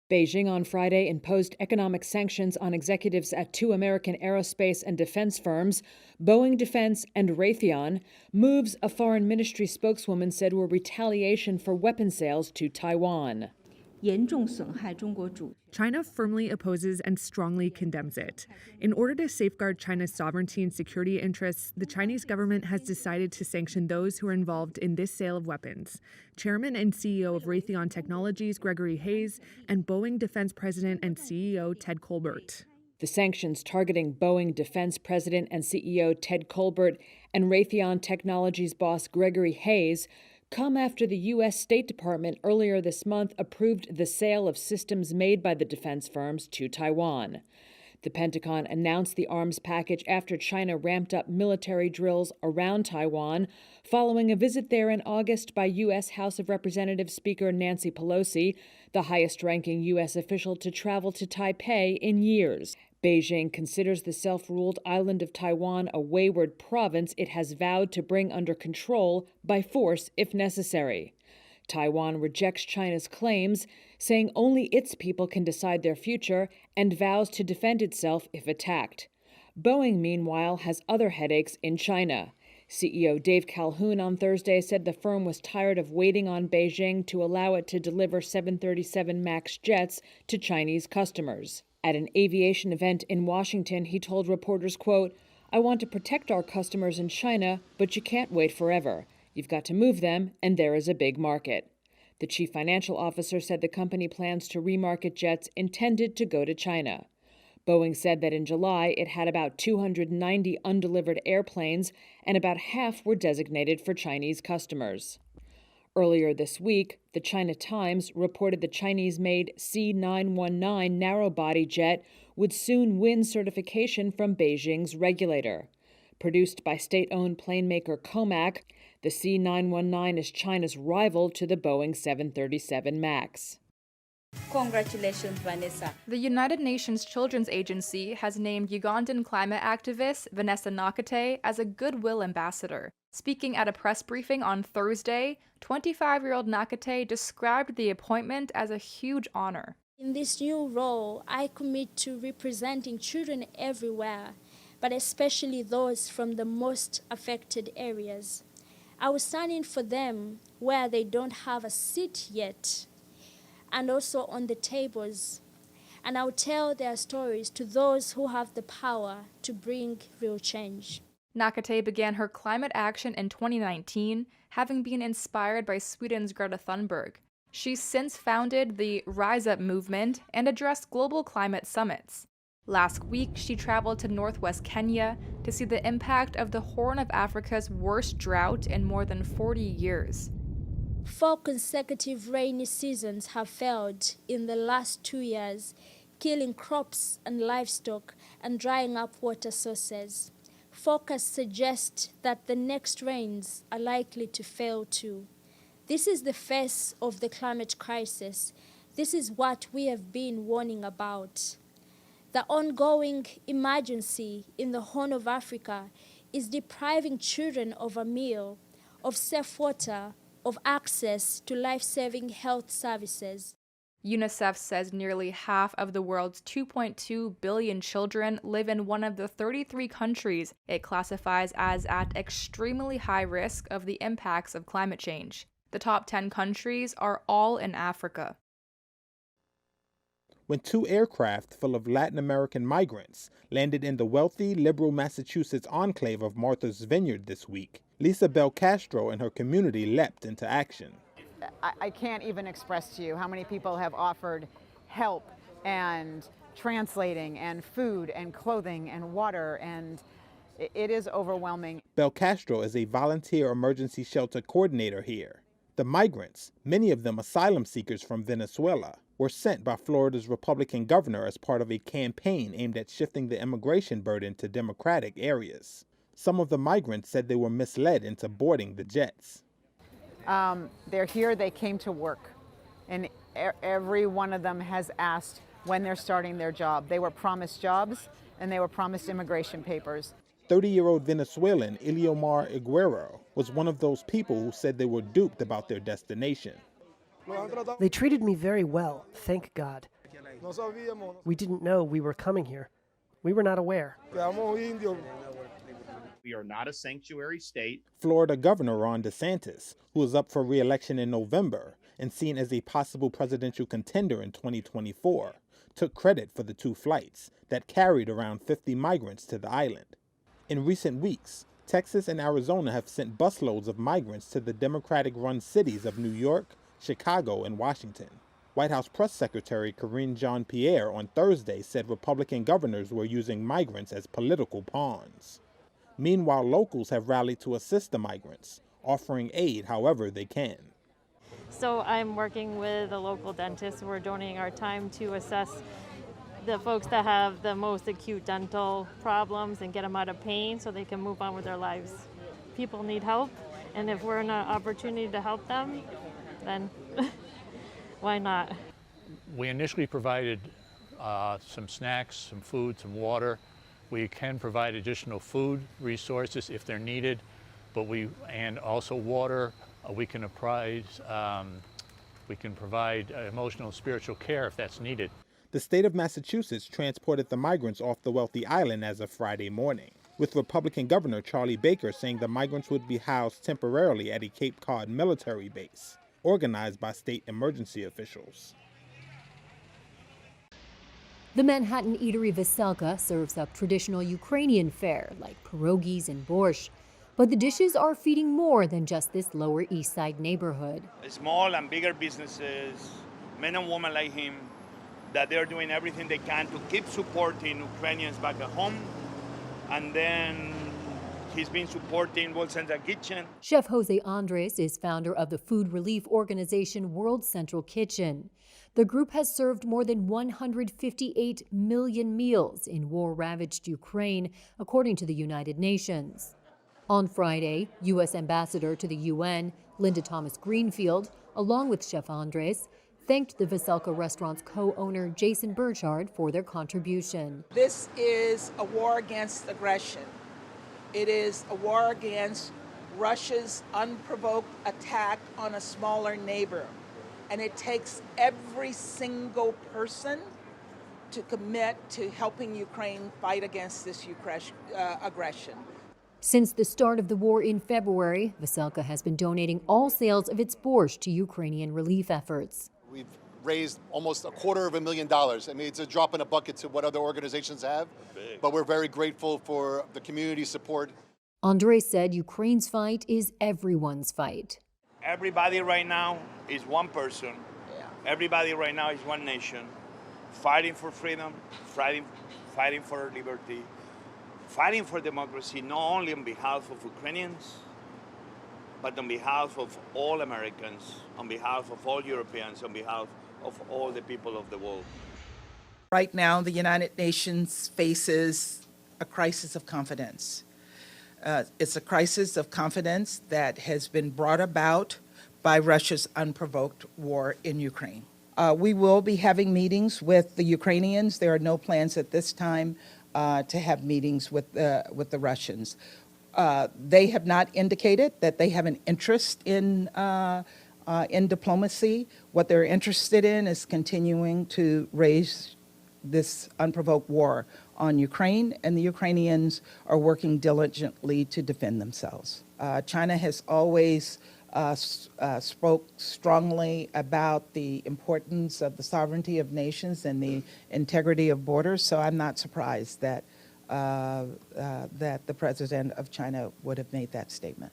Beijing on Friday imposed economic sanctions on executives at two American aerospace and defense firms, Boeing Defense and Raytheon, moves a foreign ministry spokeswoman said were retaliation for weapon sales to Taiwan. China firmly opposes and strongly condemns it. In order to safeguard China's sovereignty and security interests, the Chinese government has decided to sanction those who are involved in this sale of weapons. Chairman and CEO of Raytheon Technologies, Gregory Hayes, and Boeing Defense President and CEO Ted Colbert. The sanctions targeting Boeing Defense President and CEO Ted Colbert and Raytheon Technologies boss Gregory Hayes come after the U.S. State Department earlier this month approved the sale of systems made by the defense firms to Taiwan. The Pentagon announced the arms package after China ramped up military drills around Taiwan following a visit there in August by U.S. House of Representatives Speaker Nancy Pelosi, the highest-ranking U.S. official to travel to Taipei in years. Beijing considers the self-ruled island of Taiwan a wayward province it has vowed to bring under control by force if necessary. Taiwan rejects China's claims, saying only its people can decide their future, and vows to defend itself if attacked. Boeing, meanwhile, has other headaches in China. CEO Dave Calhoun on Thursday said the firm was tired of waiting on Beijing to allow it to deliver 737 MAX jets to Chinese customers. At an aviation event in Washington, he told reporters, quote, "I want to protect our customers in China, but you can't wait forever. You've got to move them, and there is a big market." The chief financial officer said the company plans to remarket jets intended to go to China. Boeing said that in July it had about 290 undelivered airplanes, and about half were designated for Chinese customers. Earlier this week, the China Times reported the Chinese-made C919 narrow-body jet would soon win certification from Beijing's regulator. Produced by state-owned plane maker Comac, the C919 is China's rival to the Boeing 737 MAX. Congratulations, Vanessa. The United Nations Children's Agency has named Ugandan climate activist Vanessa Nakate as a Goodwill Ambassador. Speaking at a press briefing on Thursday, 25-year-old Nakate described the appointment as a huge honor. In this new role, I commit to representing children everywhere, but especially those from the most affected areas. I will stand in for them where they don't have a seat yet, and also on the tables. And I will tell their stories to those who have the power to bring real change. Nakate began her climate action in 2019, having been inspired by Sweden's Greta Thunberg. She's since founded the Rise Up movement and addressed global climate summits. Last week, she traveled to northwest Kenya to see the impact of the Horn of Africa's worst drought in more than 40 years. 4 consecutive rainy seasons have failed in the last 2 years, killing crops and livestock and drying up water sources. Forecasts suggest that the next rains are likely to fail too. This is the face of the climate crisis. This is what we have been warning about. The ongoing emergency in the Horn of Africa is depriving children of a meal, of safe water, of access to life-saving health services. UNICEF says nearly half of the world's 2.2 billion children live in one of the 33 countries it classifies as at extremely high risk of the impacts of climate change. The top 10 countries are all in Africa. When 2 aircraft full of Latin American migrants landed in the wealthy, liberal Massachusetts enclave of Martha's Vineyard this week, Lisa Bell Castro and her community leapt into action. I can't even express to you how many people have offered help and translating and food and clothing and water, and it is overwhelming. Bell Castro is a volunteer emergency shelter coordinator here. The migrants, many of them asylum seekers from Venezuela, were sent by Florida's Republican governor as part of a campaign aimed at shifting the immigration burden to Democratic areas. Some of the migrants said they were misled into boarding the jets. They're here, they came to work, and every one of them has asked when they're starting their job. They were promised jobs, and they were promised immigration papers. 30-year-old Venezuelan Iliomar Iguero was one of those people who said they were duped about their destination. They treated me very well, thank God. We didn't know we were coming here. We were not aware. We are not a sanctuary state. Florida Governor Ron DeSantis, who is up for re-election in November and seen as a possible presidential contender in 2024, took credit for the two flights that carried around 50 migrants to the island. In recent weeks, Texas and Arizona have sent busloads of migrants to the Democratic-run cities of New York, Chicago, and Washington. White House Press Secretary Karine Jean-Pierre on Thursday said Republican governors were using migrants as political pawns. Meanwhile, locals have rallied to assist the migrants, offering aid however they can. So I'm working with a local dentist. We're donating our time to assess the folks that have the most acute dental problems and get them out of pain so they can move on with their lives. People need help, and if we're in an opportunity to help them, then why not? We initially provided some snacks, some food, some water. We can provide additional food resources if they're needed, and also water. We can provide emotional and spiritual care if that's needed. The state of Massachusetts transported the migrants off the wealthy island as of Friday morning, with Republican Governor Charlie Baker saying the migrants would be housed temporarily at a Cape Cod military base, organized by state emergency officials. The Manhattan eatery Veselka serves up traditional Ukrainian fare like pierogies and borscht. But the dishes are feeding more than just this Lower East Side neighborhood. Small and bigger businesses, men and women like him, that they're doing everything they can to keep supporting Ukrainians back at home. And then he's been supporting World Central Kitchen. Chef Jose Andres is founder of the food relief organization World Central Kitchen. The group has served more than 158 million meals in war-ravaged Ukraine, according to the United Nations. On Friday, U.S. Ambassador to the UN, Linda Thomas-Greenfield, along with Chef Andres, thanked the Veselka restaurant's co-owner Jason Burchard for their contribution. This is a war against aggression. It is a war against Russia's unprovoked attack on a smaller neighbor. And it takes every single person to commit to helping Ukraine fight against this aggression. Since the start of the war in February, Veselka has been donating all sales of its borscht to Ukrainian relief efforts. We've raised almost $250,000. I mean, it's a drop in a bucket to what other organizations have, but we're very grateful for the community support. Andres said Ukraine's fight is everyone's fight. Everybody right now is one person. Everybody right now is one nation, fighting for freedom, fighting for liberty, fighting for democracy, not only on behalf of Ukrainians, but on behalf of all Americans, on behalf of all Europeans, on behalf of all the people of the world. Right now, the United Nations faces a crisis of confidence. It's a crisis of confidence that has been brought about by Russia's unprovoked war in Ukraine. We will be having meetings with the Ukrainians. There are no plans at this time to have meetings with the Russians. They have not indicated that they have an interest in diplomacy. What they're interested in is continuing to raise this unprovoked war on Ukraine, and the Ukrainians are working diligently to defend themselves. China has always spoke strongly about the importance of the sovereignty of nations and the integrity of borders, so I'm not surprised that that the president of China would have made that statement.